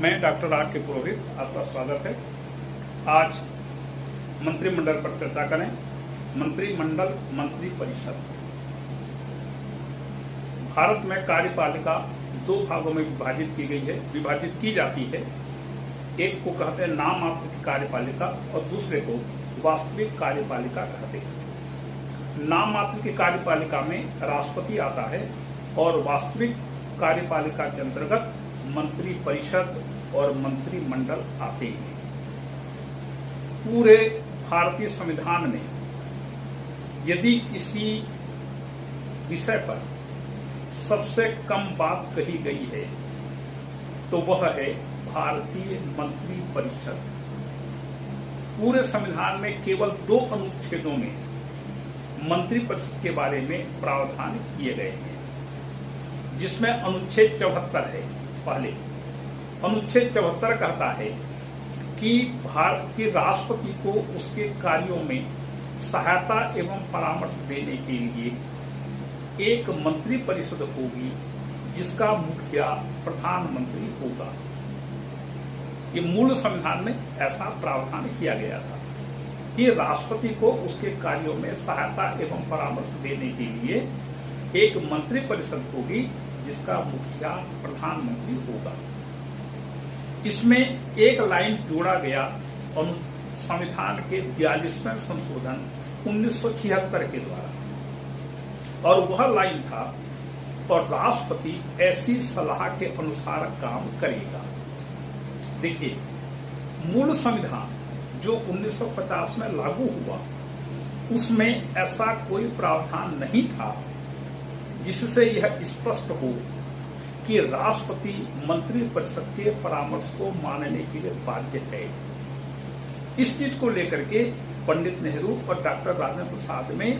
मैं doctor R के पुरोहित, आपका स्वागत है। आज मंत्रिमंडल पर चर्चा करें। मंत्रिमंडल, मंत्री परिषद। भारत में कार्यपालिका दो भागों में विभाजित की जाती है। एक को कहते हैं नाम मात्र की कार्यपालिका और दूसरे को वास्तविक कार्यपालिका कहते हैं। नाम मात्र की कार्यपालिका में राष्ट्रपति आता है और वास्तविक कार्यपालिका के अंतर्गत मंत्री परिषद और मंत्रिमंडल आते हैं। पूरे भारतीय संविधान में यदि किसी विषय पर सबसे कम बात कही गई है तो वह है भारतीय मंत्री परिषद। पूरे संविधान में केवल 2 अनुच्छेदों में मंत्री परिषद के बारे में प्रावधान किए गए हैं, जिसमें अनुच्छेद 74 है। पहले अनुच्छेद 74 कहता है कि भारत के राष्ट्रपति को उसके कार्यों में सहायता एवं परामर्श देने के लिए एक मंत्री परिषद होगी, जिसका मुखिया प्रधानमंत्री होगा। ये मूल संविधान में ऐसा प्रावधान किया गया था कि राष्ट्रपति को उसके कार्यों में सहायता एवं परामर्श देने के लिए एक मंत्री परिषद होगी, जिसका मुखिया प्रधानमंत्री होगा। इसमें एक लाइन जोड़ा गया संविधान के 42वें संशोधन 1976 के द्वारा, और वह लाइन था, और राष्ट्रपति ऐसी सलाह के अनुसार काम करेगा। देखिए, मूल संविधान जो 1950 में लागू हुआ, उसमें ऐसा कोई प्रावधान नहीं था जिससे यह स्पष्ट हो कि राष्ट्रपति मंत्री परिषद के परामर्श को मानने के लिए बाध्य है। इस चीज को लेकर के पंडित नेहरू और डॉक्टर राजेंद्र प्रसाद में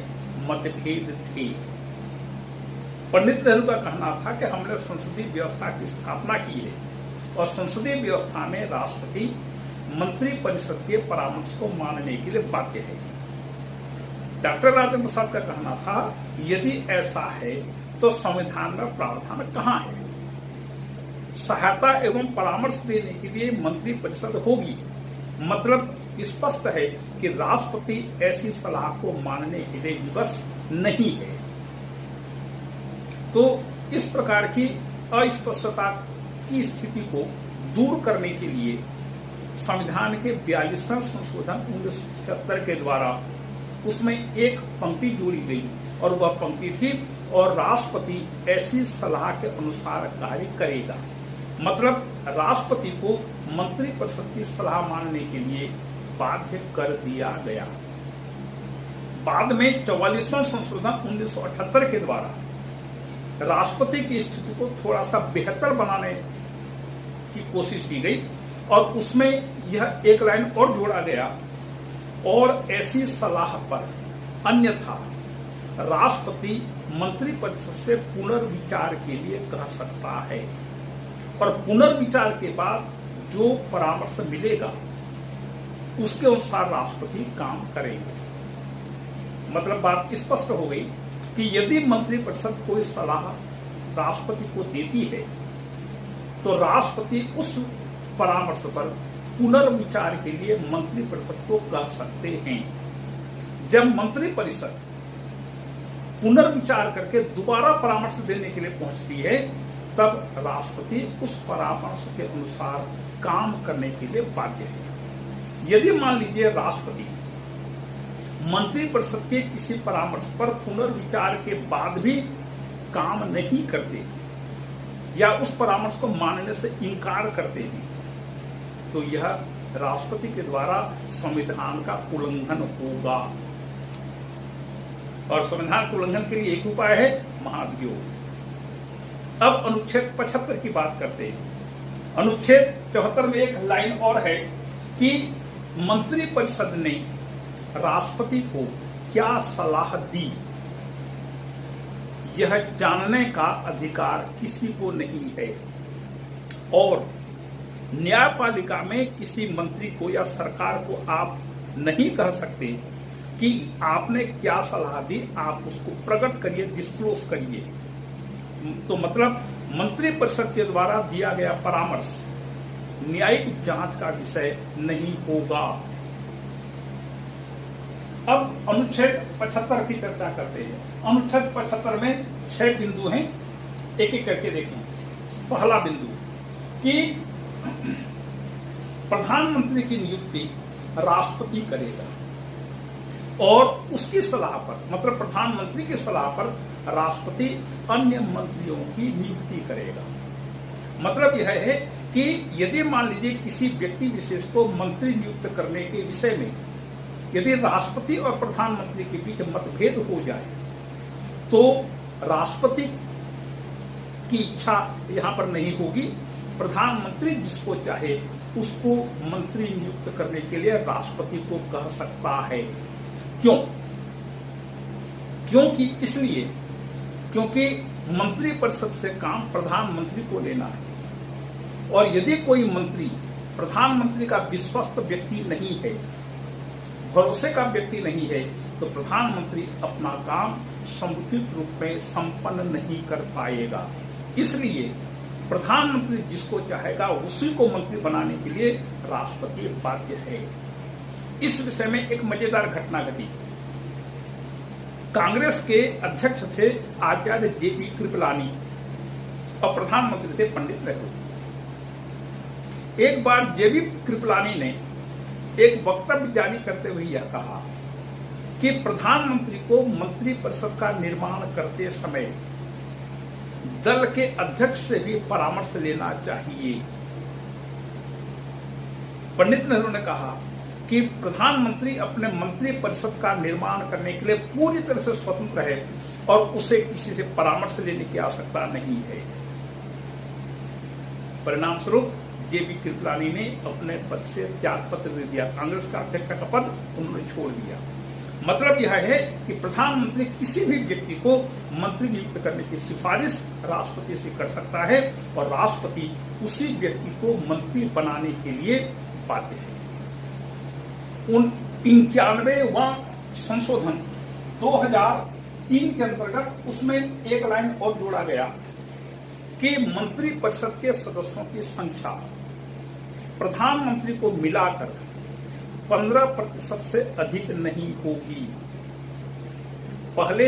मतभेद थे। पंडित नेहरू का कहना था कि हमने संसदीय व्यवस्था की स्थापना की है और संसदीय व्यवस्था में राष्ट्रपति मंत्री परिषद के परामर्श को मानने के लिए बाध्य है। डॉक्टर राजेंद्र प्रसाद का कहना था, यदि ऐसा है तो संविधान में प्रावधान कहाँ है? सहायता एवं परामर्श देने के लिए मंत्री परिषद होगी, मतलब स्पष्ट है कि राष्ट्रपति ऐसी सलाह को मानने के लिए विवश नहीं है। तो इस प्रकार की अस्पष्टता की स्थिति को दूर करने के लिए संविधान के 42वें संशोधन 1976 के द्वारा उसमें एक पंक्ति जोड़ी गई, और वह पंक्ति थी, और राष्ट्रपति ऐसी सलाह के अनुसार कार्य करेगा। मतलब राष्ट्रपति को मंत्री परिषद की सलाह मानने के लिए बाध्य कर दिया गया। बाद में 44वां संशोधन 1978 के द्वारा राष्ट्रपति की स्थिति को थोड़ा सा बेहतर बनाने की कोशिश की गई, और उसमें यह एक लाइन और जोड़ा गया, और ऐसी सलाह पर अन्यथा राष्ट्रपति मंत्री परिषद से पुनर्विचार के लिए कह सकता है, और पुनर्विचार के बाद जो परामर्श मिलेगा उसके अनुसार राष्ट्रपति काम करेंगे। मतलब बात स्पष्ट हो गई कि यदि मंत्री परिषद कोई सलाह राष्ट्रपति को देती है तो राष्ट्रपति उस परामर्श पर पुनर्विचार के लिए मंत्री परिषद को कह सकते हैं। जब मंत्री परिषद पुनर्विचार करके दोबारा परामर्श देने के लिए पहुंचती है, तब राष्ट्रपति उस परामर्श के अनुसार काम करने के लिए बाध्य है। यदि मान लीजिए राष्ट्रपति मंत्री परिषद के किसी परामर्श पर पुनर्विचार के बाद भी काम नहीं करते या उस परामर्श को मानने से इनकार करते हैं, तो यह राष्ट्रपति के द्वारा संविधान का उल्लंघन होगा। और संविधान के उल्लंघन के लिए एक उपाय है, महाभियोग। अब अनुच्छेद 75 की बात करते हैं। अनुच्छेद 74 में एक लाइन और है कि मंत्री परिषद ने राष्ट्रपति को क्या सलाह दी, यह जानने का अधिकार किसी को नहीं है, और न्यायपालिका में किसी मंत्री को या सरकार को आप नहीं कह सकते कि आपने क्या सलाह दी, आप उसको प्रकट करिए, डिस्क्लोज करिए। तो मतलब मंत्री परिषद के द्वारा दिया गया परामर्श न्यायिक जांच का विषय नहीं होगा। अब अनुच्छेद 75 की चर्चा करते हैं। अनुच्छेद 75 में 6 बिंदु हैं, एक एक करके देखें। पहला बिंदु कि प्रधानमंत्री की नियुक्ति राष्ट्रपति करेगा और उसकी सलाह पर, मतलब प्रधानमंत्री की सलाह पर राष्ट्रपति अन्य मंत्रियों की नियुक्ति करेगा। मतलब यह है कि यदि मान लीजिए किसी व्यक्ति विशेष को मंत्री नियुक्त करने के विषय में यदि राष्ट्रपति और प्रधानमंत्री के बीच मतभेद हो जाए तो राष्ट्रपति की इच्छा यहां पर नहीं होगी। प्रधानमंत्री जिसको चाहे उसको मंत्री नियुक्त करने के लिए राष्ट्रपति को कह सकता है। क्यों? इसलिए क्योंकि मंत्री परिषद से काम प्रधानमंत्री को लेना है और यदि कोई मंत्री प्रधानमंत्री का विश्वस्त व्यक्ति नहीं है, भरोसे का व्यक्ति नहीं है, तो प्रधानमंत्री अपना काम समुचित रूप में संपन्न नहीं कर पाएगा। इसलिए प्रधानमंत्री जिसको चाहेगा उसी को मंत्री बनाने के लिए राष्ट्रपति बाध्य है। इस विषय में एक मजेदार घटना घटी। कांग्रेस के अध्यक्ष थे आचार्य जेपी कृपलानी और प्रधानमंत्री थे पंडित नेहरू। एक बार जेपी कृपलानी ने एक वक्तव्य जारी करते हुए यह कहा कि प्रधानमंत्री को मंत्रिपरिषद का निर्माण करते समय दल के अध्यक्ष से भी परामर्श लेना चाहिए। पंडित नेहरू ने कहा कि प्रधानमंत्री अपने मंत्रिपरिषद का निर्माण करने के लिए पूरी तरह से स्वतंत्र है और उसे किसी से परामर्श लेने की आवश्यकता नहीं है। परिणाम स्वरूप जेपी कृपलानी ने अपने पद से त्याग पत्र दे दिया। कांग्रेस का अध्यक्ष का पद उन्होंने छोड़ दिया। मतलब यह है कि प्रधानमंत्री किसी भी व्यक्ति को मंत्री नियुक्त करने की सिफारिश राष्ट्रपति से कर सकता है और राष्ट्रपति उसी व्यक्ति को मंत्री बनाने के लिए बाध्य है। 91वां संशोधन 2003 के अंतर्गत उसमें एक लाइन और जोड़ा गया कि मंत्रिपरिषद के सदस्यों की संख्या प्रधानमंत्री को मिलाकर 15% से अधिक नहीं होगी। पहले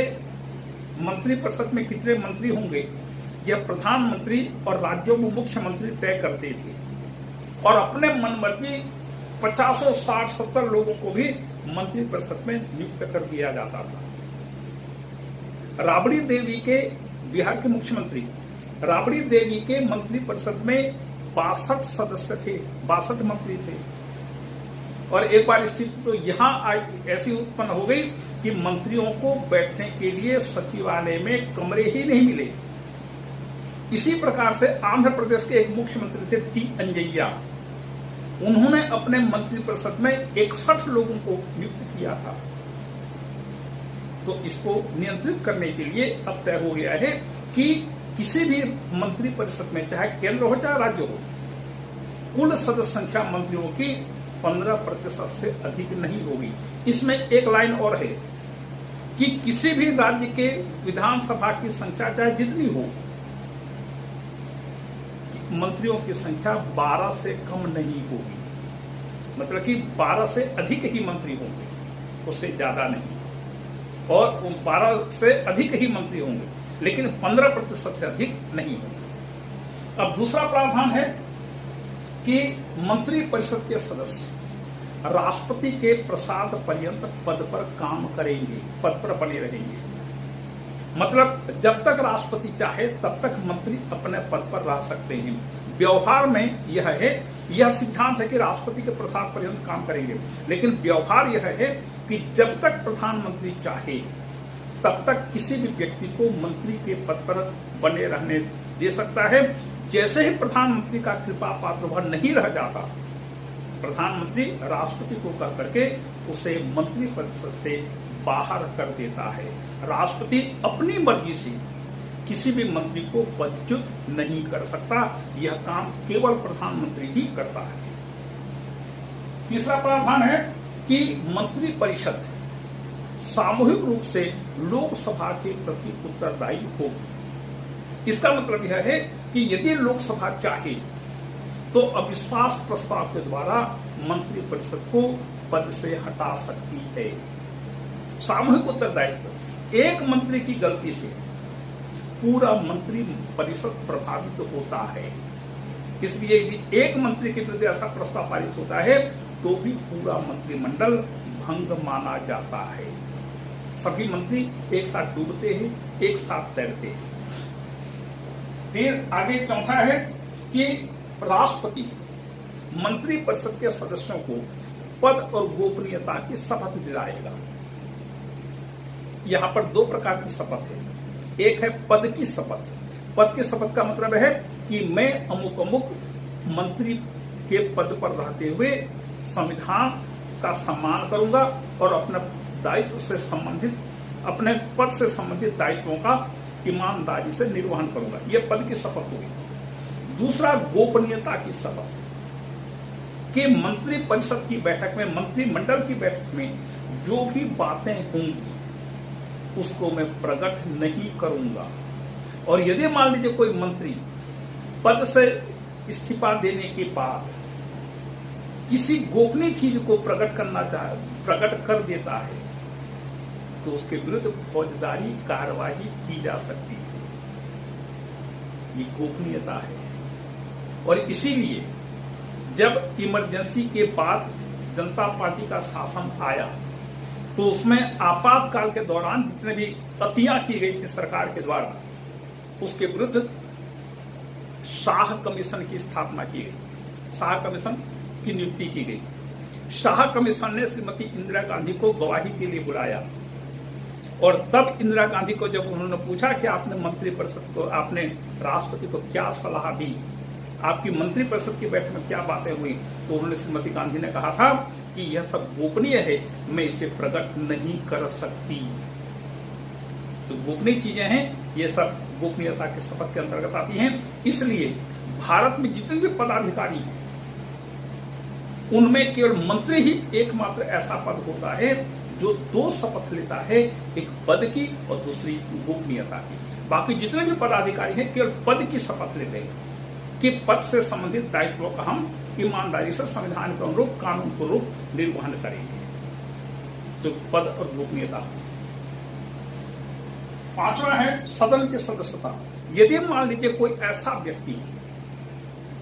मंत्रिपरिषद में कितने मंत्री होंगे यह प्रधानमंत्री और राज्यों में मुख्यमंत्री तय करते थे और अपने मनमर्जी 50, 60, 70 लोगों को भी मंत्रिपरिषद में नियुक्त कर दिया जाता था। राबड़ी देवी के बिहार के मुख्यमंत्री राबड़ी देवी के मंत्रिपरिषद में 62 सदस्य थे, 62 मंत्री थे और एक बार स्थिति तो यहां ऐसी उत्पन्न हो गई कि मंत्रियों को बैठने के लिए सचिवालय में कमरे ही नहीं मिले। इसी प्रकार से आंध्र प्रदेश के एक मुख्यमंत्री थे टी अंजय्या। उन्होंने अपने मंत्रिपरिषद में 61 लोगों को नियुक्त किया था। तो इसको नियंत्रित करने के लिए अब तय हो गया है कि किसी भी मंत्रिपरिषद में चाहे केंद्र हो चाहे राज्य हो, कुल सदस्य संख्या मंत्रियों की 15% से अधिक नहीं होगी। इसमें एक लाइन और है कि किसी भी राज्य के विधानसभा की संख्या चाहे जितनी हो, मंत्रियों की संख्या 12 से कम नहीं होगी। मतलब कि 12 से अधिक ही मंत्री होंगे, उससे ज्यादा नहीं। और 12 से अधिक ही मंत्री होंगे, लेकिन 15% से अधिक नहीं होंगे। अब दूसरा प्रावधान है कि मंत्रिपरिषद के सदस्य राष्ट्रपति के प्रसाद पर्यंत पद पर काम करेंगे, पद पर बने रहेंगे। मतलब जब तक राष्ट्रपति चाहे तब तक मंत्री अपने पद पर रह सकते हैं। व्यवहार में यह सिद्धांत है कि राष्ट्रपति के प्रसाद पर्यंत काम करेंगे, लेकिन व्यवहार यह है कि जब तक प्रधानमंत्री चाहे तब तक किसी भी व्यक्ति को मंत्री के पद पर बने रहने दे सकता है। जैसे ही प्रधानमंत्री का कृपा पात्र वह नहीं रह जाता, प्रधानमंत्री राष्ट्रपति को कह करके उसे मंत्रिपरिषद से बाहर कर देता है। राष्ट्रपति अपनी मर्जी से किसी भी मंत्री को पदच्युत नहीं कर सकता, यह काम केवल प्रधानमंत्री ही करता है। तीसरा प्रावधान है कि मंत्रिपरिषद सामूहिक रूप से लोकसभा के प्रति उत्तरदायी हो। इसका मतलब यह है कि यदि लोकसभा चाहे तो अविश्वास प्रस्ताव के द्वारा मंत्रिपरिषद को पद से हटा सकती है। सामूहिक उत्तरदायित्व, एक मंत्री की गलती से पूरा मंत्री परिषद प्रभावित होता है, इसलिए यदि एक मंत्री के विरुद्ध ऐसा प्रस्ताव पारित होता है तो भी पूरा मंत्रिमंडल भंग माना जाता है। सभी मंत्री एक साथ डूबते हैं, एक साथ तैरते हैं। फिर आगे चौथा है कि राष्ट्रपति मंत्रिपरिषद के सदस्यों को पद और गोपनीयता की शपथ दिलाएगा। यहां पर दो प्रकार की शपथ है। एक है पद की शपथ। पद की शपथ का मतलब है कि मैं अमुक अमुक मंत्री के पद पर रहते हुए संविधान का सम्मान करूंगा और अपने दायित्व से संबंधित, अपने पद से संबंधित दायित्वों का ईमानदारी से निर्वहन करूंगा। यह पद की शपथ होगी। दूसरा गोपनीयता की शपथ कि मंत्रिपरिषद की बैठक में, मंत्रिमंडल की बैठक में जो भी बातें होंगी उसको मैं प्रकट नहीं करूंगा। और यदि मान लीजिए कोई मंत्री पद से इस्तीफा देने के बाद किसी गोपनीय चीज को प्रकट कर देता है तो उसके विरुद्ध फौजदारी कार्रवाई की जा सकती है। ये गोपनीयता है। और इसीलिए जब इमरजेंसी के बाद जनता पार्टी का शासन आया तो उसमें आपातकाल के दौरान जितने भी अतियां की गई थी सरकार के द्वारा, उसके विरुद्ध शाह कमीशन की स्थापना की गई, शाह कमीशन की नियुक्ति की गई। शाह कमीशन ने श्रीमती इंदिरा गांधी को गवाही के लिए बुलाया और तब इंदिरा गांधी को जब उन्होंने पूछा कि आपने मंत्रिपरिषद को, आपने राष्ट्रपति को क्या सलाह दी, आपकी मंत्रिपरिषद की बैठक में क्या बातें हुई, तो उन्होंने श्रीमती गांधी ने कहा था कि यह सब गोपनीय है, मैं इसे प्रकट नहीं कर सकती। तो गोपनीय चीजें हैं, ये सब गोपनीयता के शपथ के अंतर्गत आती हैं। इसलिए भारत में जितने भी पदाधिकारी हैं उनमें केवल मंत्री ही एकमात्र ऐसा पद होता है जो दो शपथ लेता है, एक पद की और दूसरी गोपनीयता की। बाकी जितने भी पदाधिकारी हैं केवल पद की शपथ लेते हैं कि पद से संबंधित दायित्वों का हम ईमानदारी से संविधान के अनुरूप, कानून के अनुरूप निर्वहन करेंगे। तो पद और गोपनीयता। पांचवा है सदन की सदस्यता। यदि मान लीजिए कोई ऐसा व्यक्ति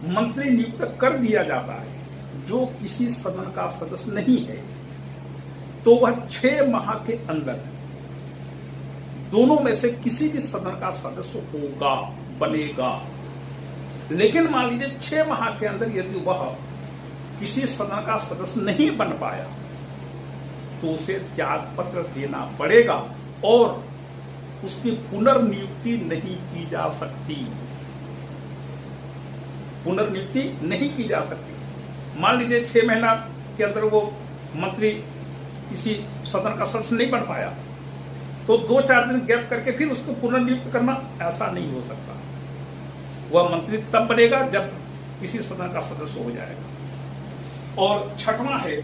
मंत्री नियुक्त कर दिया जाता है जो किसी सदन का सदस्य नहीं है तो वह 6 माह के अंदर दोनों में से किसी भी सदन का सदस्य होगा, बनेगा। लेकिन मान लीजिए 6 माह के अंदर यदि वह किसी सदन का सदस्य नहीं बन पाया तो उसे त्याग पत्र देना पड़ेगा और उसकी पुनर्नियुक्ति नहीं की जा सकती। पुनर्नियुक्ति नहीं की जा सकती। मान लीजिए 6 महीना के अंदर वो मंत्री किसी सदन का सदस्य नहीं बन पाया तो 2-4 दिन गैप करके फिर उसको पुनर्नियुक्त करना, ऐसा नहीं हो सकता। वह मंत्री तब बनेगा जब किसी सदन का सदस्य हो जाएगा। और छठवां है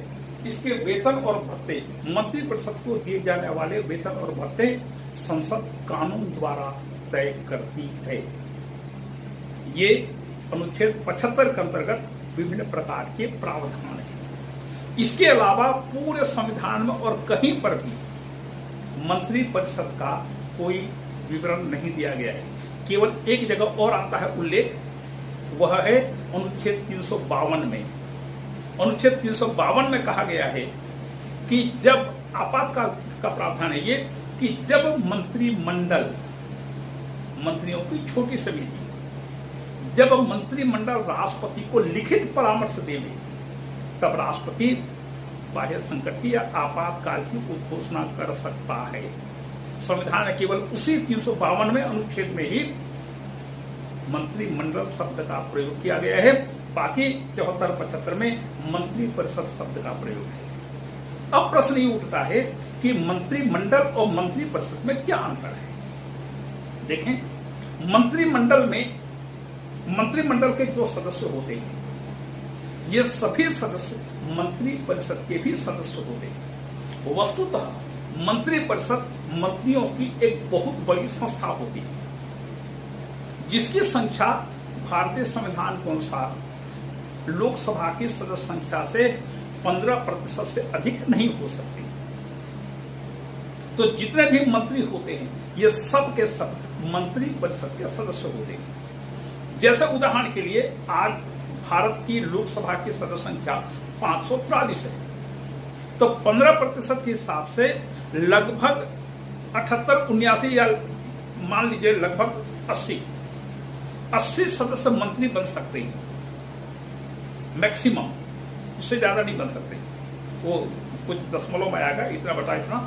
इसके वेतन और भत्ते। मंत्रिपरिषद को दिए जाने वाले वेतन और भत्ते संसद कानून द्वारा तय करती है। ये अनुच्छेद 75 के अंतर्गत विभिन्न प्रकार के प्रावधान हैं। इसके अलावा पूरे संविधान में और कहीं पर भी मंत्रिपरिषद का कोई विवरण नहीं दिया गया है। केवल एक जगह और आता है उल्लेख, वह है अनुच्छेद 352 में। अनुच्छेद 352 में कहा गया है कि जब आपातकाल का प्रावधान है ये कि जब मंत्रिमंडल, मंत्रियों की छोटी समिति, जब मंत्रिमंडल राष्ट्रपति को लिखित परामर्श देवे तब राष्ट्रपति बाह्य संकट की या आपातकाल की घोषणा कर सकता है। संविधान में केवल उसी 352 में अनुच्छेद में ही मंत्रिमंडल शब्द का प्रयोग किया गया है। बाकी 74-75 में मंत्रिपरिषद शब्द का प्रयोग है। अब प्रश्न ये उठता है कि मंत्रिमंडल और मंत्रिपरिषद में क्या अंतर है। देखें, मंत्रिमंडल के जो सदस्य होते हैं ये सभी सदस्य मंत्रिपरिषद के भी सदस्य होते हैं। वस्तुतः मंत्रिपरिषद मंत्रियों की एक बहुत बड़ी संस्था होती है जिसकी संख्या भारतीय संविधान के अनुसार लोकसभा की सदस्य संख्या से 15% से अधिक नहीं हो सकती। तो जितने भी मंत्री होते हैं ये सब के सब मंत्री परिषद के सदस्य होते हैं। जैसे उदाहरण के लिए आज भारत की लोकसभा की सदस्य संख्या 543 है, तो 15% के हिसाब से लगभग 78-79 या मान लीजिए लगभग 80 सदस्य मंत्री बन सकते हैं मैक्सिमम, उससे ज्यादा नहीं बन सकते। वो कुछ दशमलव में आएगा, इतना बटा इतना,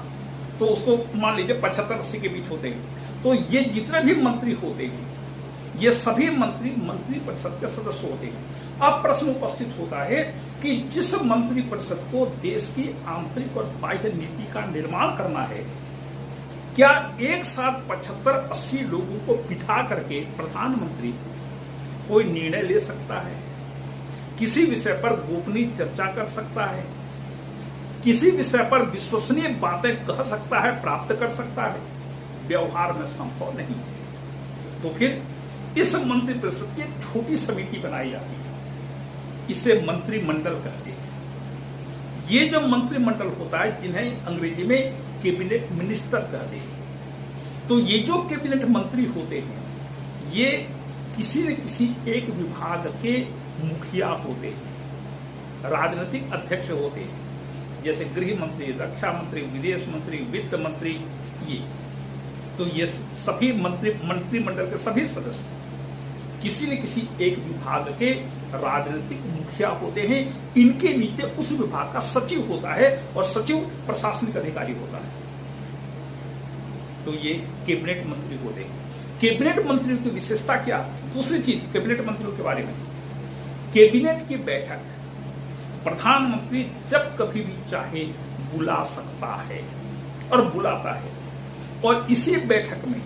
तो उसको मान लीजिए 75-80 के बीच होते हैं। तो ये जितने भी मंत्री होते हैं ये सभी मंत्री परिषद के सदस्य होते हैं। अब प्रश्न उपस्थित होता है कि जिस मंत्री परिषद को देश की आंतरिक और बाह्य नीति का निर्माण करना है, क्या एक साथ 75-80 लोगों को बिठा करके प्रधानमंत्री कोई निर्णय ले सकता है? किसी विषय पर गोपनीय चर्चा कर सकता है? किसी विषय पर विश्वसनीय बातें कह सकता है, प्राप्त कर सकता है? व्यवहार में संभव नहीं है। तो फिर इस मंत्रिपरिषद की एक छोटी समिति बनाई जाती है, इसे मंत्रिमंडल कहते हैं। ये जो मंत्रिमंडल होता है जिन्हें अंग्रेजी में कैबिनेट मिनिस्टर कहते हैं। तो ये जो कैबिनेट मंत्री होते हैं ये किसी न किसी एक विभाग के मुखिया होते हैं, राजनीतिक अध्यक्ष होते हैं, जैसे गृह मंत्री, रक्षा मंत्री, विदेश मंत्री, वित्त मंत्री। ये तो ये सभी मंत्रिमंडल के सभी सदस्य किसी न किसी एक विभाग के राजनीतिक मुखिया होते हैं। इनके नीचे उस विभाग का सचिव होता है और सचिव प्रशासनिक अधिकारी होता है। तो ये कैबिनेट मंत्री होते हैं। कैबिनेट मंत्रियों की विशेषता क्या? दूसरी चीज कैबिनेट मंत्रियों के बारे में, कैबिनेट की बैठक प्रधानमंत्री जब कभी भी चाहे बुला सकता है और बुलाता है, और इसी बैठक में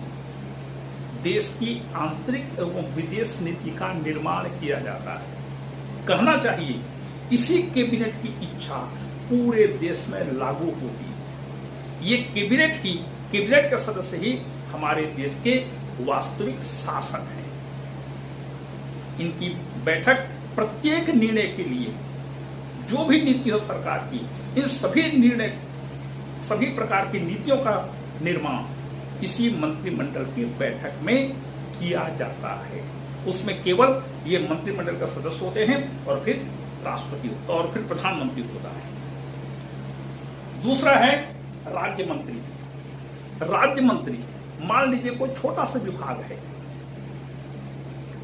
देश की आंतरिक एवं विदेश नीति का निर्माण किया जाता है। कहना चाहिए इसी कैबिनेट की इच्छा पूरे देश में लागू होती है। ये कैबिनेट के सदस्य ही हमारे देश के वास्तविक शासक हैं। इनकी बैठक प्रत्येक निर्णय के लिए, जो भी नीति हो सरकार की, इन सभी प्रकार की नीतियों का निर्माण इसी मंत्रिमंडल की बैठक में किया जाता है। उसमें केवल ये मंत्रिमंडल का सदस्य होते हैं और फिर राष्ट्रपति और फिर प्रधानमंत्री होता है। दूसरा है राज्य मंत्री। राज्य मंत्री मान लीजिए कोई छोटा सा विभाग है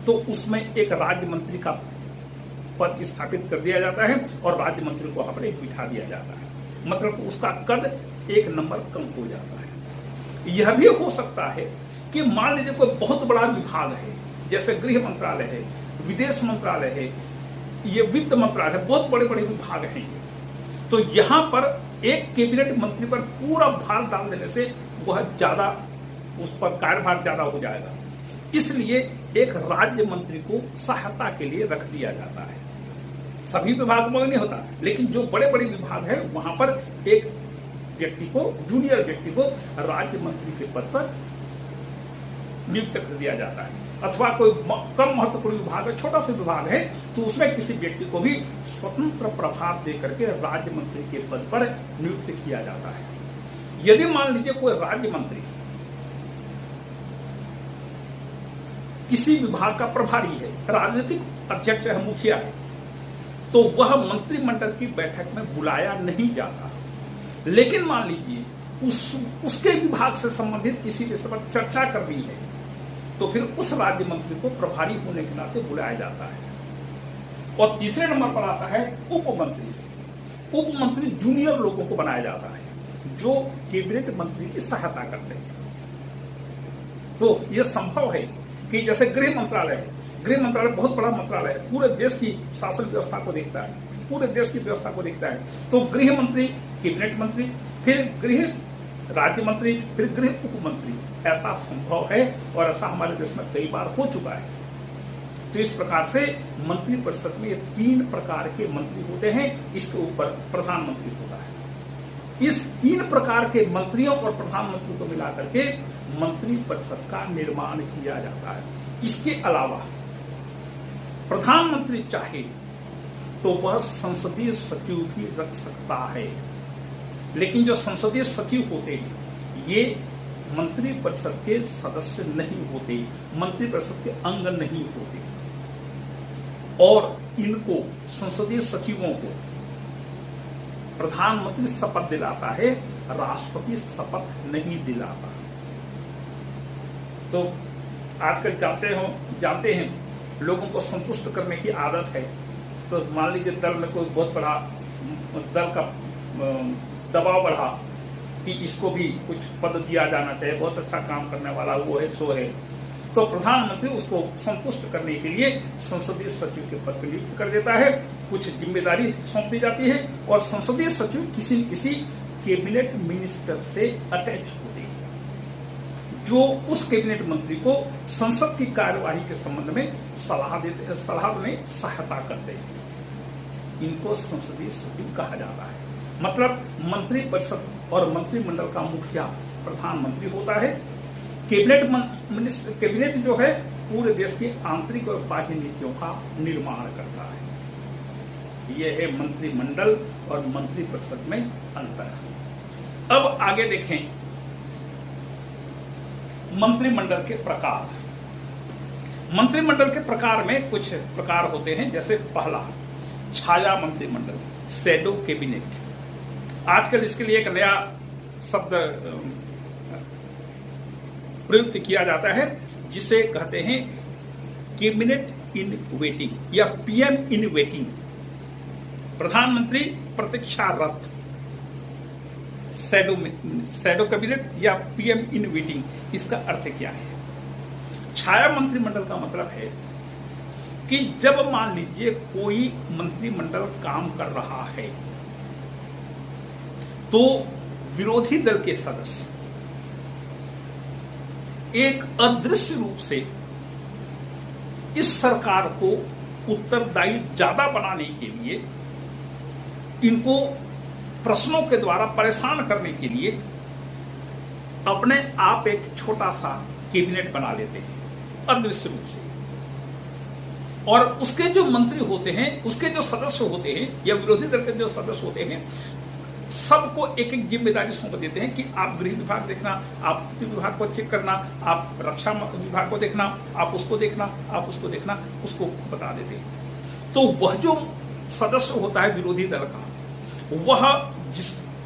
तो उसमें एक राज्य मंत्री का पद स्थापित कर दिया जाता है और राज्य मंत्री को वहां पर एक बिठा दिया जाता है, मतलब उसका कद 1 नंबर कम हो जाता है। यह भी हो सकता है कि मान लीजिए कोई बहुत बड़ा विभाग है, जैसे गृह मंत्रालय है, विदेश मंत्रालय है, ये वित्त मंत्रालय है, बहुत बड़े बड़े विभाग हैं ये। तो यहां पर एक कैबिनेट मंत्री पर पूरा भार डाल देने से वह ज्यादा, उस पर कार्यभार ज्यादा हो जाएगा। इसलिए एक राज्य मंत्री को सहायता के लिए रख दिया जाता है। सभी विभागों में नहीं होता, लेकिन जो बड़े बड़े विभाग है वहां पर एक व्यक्ति को, जूनियर व्यक्ति को राज्य मंत्री के पद पर नियुक्त कर दिया जाता है। अथवा कोई कम महत्वपूर्ण विभाग है, छोटा सा विभाग है, तो उसमें किसी व्यक्ति को भी स्वतंत्र प्रभार देकर के राज्य मंत्री के पद पर नियुक्त किया जाता है। यदि मान लीजिए कोई राज्य मंत्री किसी विभाग का प्रभारी है, राजनीतिक अध्यक्ष है, मुखिया है, तो वह मंत्रिमंडल की बैठक में बुलाया नहीं जाता। लेकिन मान लीजिए उसके विभाग से संबंधित किसी विषय पर चर्चा करनी है तो फिर उस राज्य मंत्री को प्रभारी होने के नाते बुलाया जाता है। और तीसरे नंबर पर आता है उपमंत्री। उपमंत्री जूनियर लोगों को बनाया जाता है जो कैबिनेट मंत्री की सहायता करते हैं। तो यह संभव है कि जैसे गृह मंत्रालय है, गृह मंत्रालय बहुत बड़ा मंत्रालय है, पूरे देश की शासन व्यवस्था को देखता है, पूरे देश की व्यवस्था को देखता है। तो गृह मंत्री, कैबिनेट मंत्री, फिर गृह राज्य मंत्री, फिर गृह उपमंत्री, ऐसा संभव है और ऐसा हमारे देश में कई बार हो चुका है। तो इस प्रकार से मंत्रिपरिषद में 3 प्रकार के मंत्री होते हैं, इसके ऊपर प्रधानमंत्री होता है। इस 3 प्रकार के मंत्रियों और प्रधानमंत्री को मिलाकर के मंत्रिपरिषद का निर्माण किया जाता है। इसके अलावा प्रधानमंत्री चाहे तो वह संसदीय सचिव भी रख सकता है। लेकिन जो संसदीय सचिव होते हैं ये मंत्रिपरिषद के सदस्य नहीं होते, मंत्रिपरिषद के अंग नहीं होते, और इनको संसदीय सचिवों को प्रधानमंत्री शपथ दिलाता है, राष्ट्रपति शपथ नहीं दिलाता। तो आजकल जानते हैं लोगों को संतुष्ट करने की आदत है। तो मान लीजिए दल में कोई बहुत बड़ा दल का दबाव बढ़ा कि इसको भी कुछ पद दिया जाना चाहिए, बहुत अच्छा काम करने वाला वो है सो है, तो प्रधानमंत्री उसको संतुष्ट करने के लिए संसदीय सचिव के पद पर नियुक्त कर देता है, कुछ जिम्मेदारी सौंप दी जाती है, और संसदीय सचिव किसी न किसी कैबिनेट मिनिस्टर से अटैच होते हैं, जो उस कैबिनेट मंत्री को संसद की कार्यवाही के संबंध में सलाह में सहायता करते हैं। इनको संसदीय सचिव कहा जाता है। मतलब मंत्रिपरिषद और मंत्रिमंडल का मुखिया प्रधानमंत्री होता है। कैबिनेट जो है पूरे देश की आंतरिक और बाह्य नीतियों का निर्माण करता है। यह है मंत्रिमंडल और मंत्रिपरिषद में अंतर। अब आगे देखें मंत्रिमंडल के प्रकार। मंत्रिमंडल के प्रकार में कुछ प्रकार होते हैं, जैसे पहला छाया मंत्रिमंडल, शैडो कैबिनेट। आजकल इसके लिए एक नया शब्द प्रयुक्त किया जाता है जिसे कहते हैं कैबिनेट इन वेटिंग या पीएम इन वेटिंग, प्रधानमंत्री प्रतीक्षारत। शैडो कैबिनेट या पीएम इन वेटिंग, इसका अर्थ क्या है? छाया मंत्रिमंडल का मतलब है कि जब मान लीजिए कोई मंत्रिमंडल काम कर रहा है तो विरोधी दल के सदस्य एक अदृश्य रूप से इस सरकार को उत्तरदायी ज्यादा बनाने के लिए, इनको प्रश्नों के द्वारा परेशान करने के लिए अपने आप एक छोटा सा कैबिनेट बना लेते हैं अदृश्य रूप से, और उसके जो मंत्री होते हैं, उसके जो सदस्य होते हैं या विरोधी दल के जो सदस्य होते हैं, सबको एक एक जिम्मेदारी सौंप देते हैं कि आप गृह विभाग देखना, आप वित्त विभाग को चेक करना, आप रक्षा विभाग को देखना, आप उसको देखना, आप उसको देखना, उसको बता देते हैं। तो वह जो सदस्य होता है विरोधी दल का, वह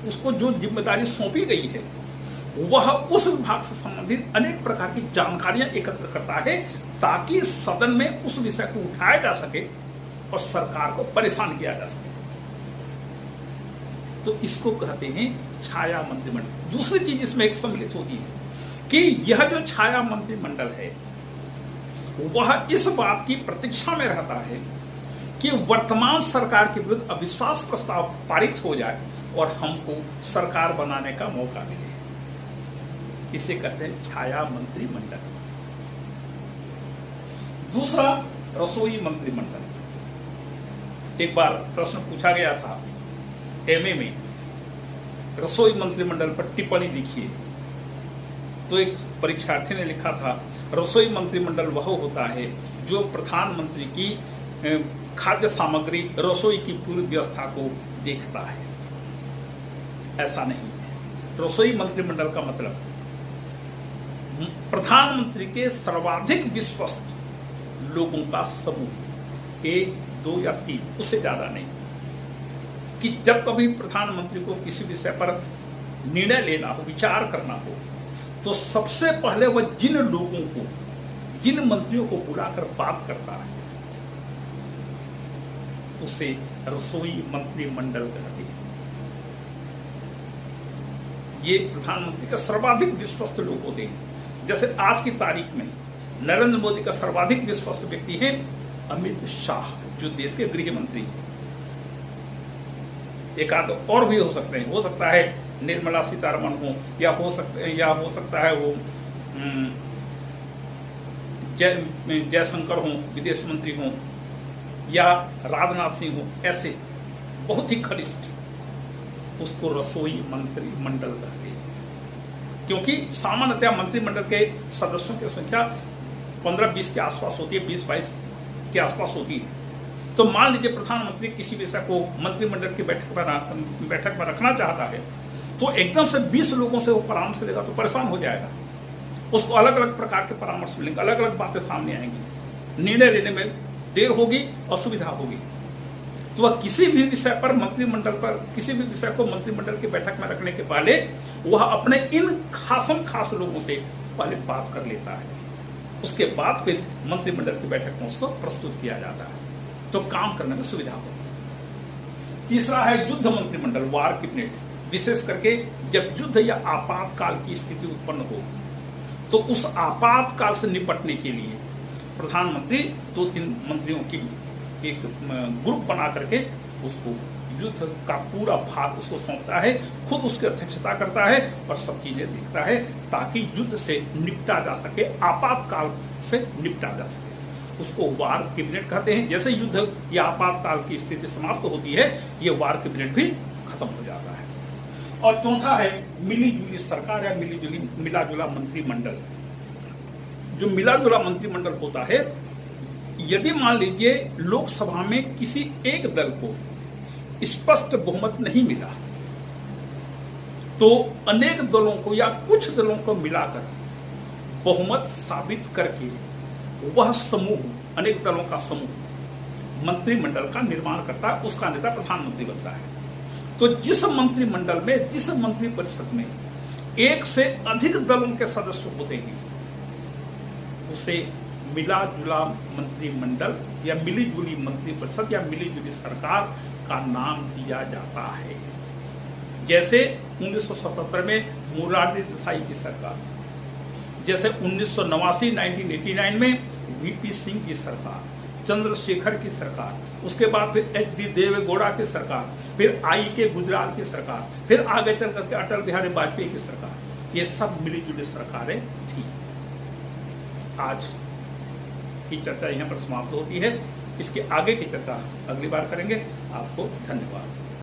उसको जो जिम्मेदारी सौंपी गई है, वह उस विभाग से संबंधित अनेक प्रकार की जानकारियां एकत्र करता है ताकि सदन में उस विषय को उठाया जा सके और सरकार को परेशान किया जा सके। तो इसको कहते हैं छाया मंत्रिमंडल। दूसरी चीज इसमें एक सम्मिलित होती है कि यह जो छाया मंत्रिमंडल है वह इस बात की प्रतीक्षा में रहता है कि वर्तमान सरकार के विरुद्ध अविश्वास प्रस्ताव पारित हो जाए और हमको सरकार बनाने का मौका मिले। इसे कहते हैं छाया मंत्रिमंडल। दूसरा रसोई मंत्रिमंडल। एक बार प्रश्न पूछा गया था एमए में, रसोई मंत्रिमंडल पर टिप्पणी लिखिए। तो एक परीक्षार्थी ने लिखा था, रसोई मंत्रिमंडल वह होता है जो प्रधानमंत्री की खाद्य सामग्री रसोई की पूरी व्यवस्था को देखता है। ऐसा नहीं है। रसोई मंत्रिमंडल का मतलब प्रधानमंत्री के सर्वाधिक विश्वस्त लोगों का समूह, 1, 2 या 3, उससे ज्यादा नहीं, कि जब कभी प्रधानमंत्री को किसी विषय पर निर्णय लेना हो, विचार करना हो, तो सबसे पहले वह जिन लोगों को, जिन मंत्रियों को बुलाकर बात करता है उसे रसोई मंत्रिमंडल कहते हैं। ये प्रधानमंत्री का सर्वाधिक विश्वस्त लोग होते हैं। जैसे आज की तारीख में नरेंद्र मोदी का सर्वाधिक विश्वस्त व्यक्ति है अमित शाह, जो देश के गृह मंत्री हैं। एक आध और भी हो सकते हैं, हो सकता है निर्मला सीतारमण हो, या हो सकता है वो जयशंकर हो, विदेश मंत्री हो, या राजनाथ सिंह हो। ऐसे बहुत ही घनिष्ठ उसको रसोई मंत्रिमंडल कहते हैं, क्योंकि सामान्यतः मंत्रिमंडल के सदस्यों की संख्या 15-20 के आसपास होती है, 20-22 के आसपास होती है। तो मान लीजिए प्रधानमंत्री किसी विषय को मंत्रिमंडल की बैठक में रखना चाहता है, तो एकदम से 20 लोगों से वो परामर्श लेगा तो परेशान हो जाएगा। उसको अलग अलग प्रकार के परामर्श मिलेंगे, अलग अलग बातें सामने आएंगी, निर्णय लेने में देर होगी, असुविधा होगी। तो वह किसी भी विषय पर किसी भी विषय को मंत्रिमंडल की बैठक में रखने के पहले वह अपने इन खास लोगों से पहले बात कर लेता है, उसके बाद फिर मंत्रिमंडल की बैठक में उसको प्रस्तुत किया जाता है, तो काम करने में सुविधा होगी। तीसरा है युद्ध मंत्रिमंडल, वार कैबिनेट। विशेष करके जब युद्ध या आपातकाल की स्थिति उत्पन्न हो, तो उस आपातकाल से निपटने के लिए प्रधानमंत्री 2-3 मंत्रियों की एक ग्रुप बना करके उसको युद्ध का पूरा भार उसको सौंपता है, खुद उसकी अध्यक्षता करता है और सब चीजें देखता है, ताकि युद्ध से निपटा जा सके, आपातकाल से निपटा जा सके। उसको वार कैबिनेट कहते हैं। जैसे युद्ध या आपातकाल की स्थिति समाप्त होती है, ये वार कैबिनेट भी खत्म हो जाता है। और चौथा है मिली जुली सरकार या मिला जुला मंत्रिमंडल। जो मिला जुला मंत्रिमंडल होता है, यदि मान लीजिए लोकसभा में किसी एक दल को स्पष्ट बहुमत नहीं मिला, तो अनेक दलों को या कुछ दलों को मिलाकर बहुमत साबित करके वह समूह, अनेक दलों का समूह मंत्रिमंडल का निर्माण करता है, उसका नेता प्रधानमंत्री बनता है। तो जिस मंत्रिमंडल में, जिस मंत्रिपरिषद में एक से अधिक दलों के सदस्य होते हैं, उसे मिला जुला मंत्रिमंडल या मिली जुली मंत्रिपरिषद या मिली जुली सरकार का नाम दिया जाता है। जैसे 1977 में मोरारजी देसाई की सरकार, जैसे 1989 में वीपी सिंह की सरकार, चंद्रशेखर की सरकार, उसके बाद फिर एच.डी. देवेगौड़ा की सरकार, फिर आई.के. गुजराल की सरकार, फिर आगे चल करके अटल बिहारी वाजपेयी की सरकार, ये सब मिली जुली सरकारें थी। आज की चर्चा यहाँ पर समाप्त होती है। इसके आगे की चर्चा अगली बार करेंगे। आपको धन्यवाद।